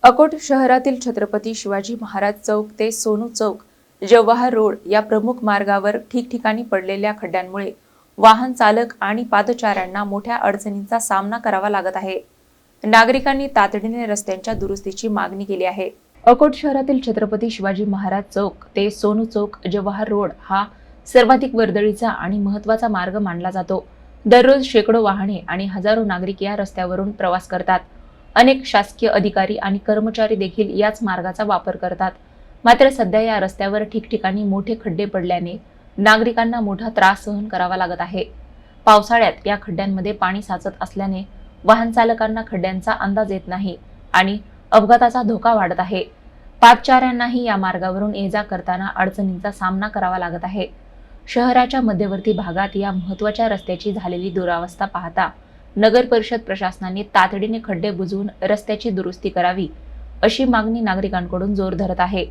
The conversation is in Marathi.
अकोट शहरातील छत्रपती शिवाजी महाराज चौक ते सोनू चौक जवाहर रोड या प्रमुख मार्गावर ठिकठिकाणी पडलेल्या खड्ड्यांमुळे वाहन चालक आणि पादचाऱ्यांना मोठ्या अडचणींचा सामना करावा लागत आहे। नागरिकांनी तातडीने रस्त्यांच्या दुरुस्तीची मागणी केली आहे। अकोट शहरातील छत्रपती शिवाजी महाराज चौक ते सोनू चौक जवाहर रोड हा सर्वाधिक वर्दळीचा आणि महत्त्वाचा मार्ग मानला जातो। दररोज शेकडो वाहने आणि हजारो नागरिक या रस्त्यावरून प्रवास करतात। अनेक शासकीय अधिकारी आणि कर्मचारी देखील याच मार्गाचा वापर करतात। मात्र सध्या या रस्त्यावर ठिकठिकाणी मोठे खड्डे पडल्याने नागरिकांना मोठा त्रास सहन करावा लागत आहे। पावसाळ्यात या खड्ड्यांमध्ये पाणी साचत असल्याने वाहन चालकांना खड्ड्यांचा अंदाज येत नाही आणि अपघाताचा धोका वाढत आहे। पादचाऱ्यांनाही या मार्गावरून ये-जा करताना अडचणींचा सामना करावा लागत आहे। शहराच्या मध्यवर्ती भागात या महत्त्वाच्या रस्त्याची झालेली दुरावस्था पाहता नगर परिषद प्रशासनाने तातडीने खड्डे बुजवून रस्त्याची दुरुस्ती करावी अशी मागणी नागरिकांकडून जोर धरत आहे।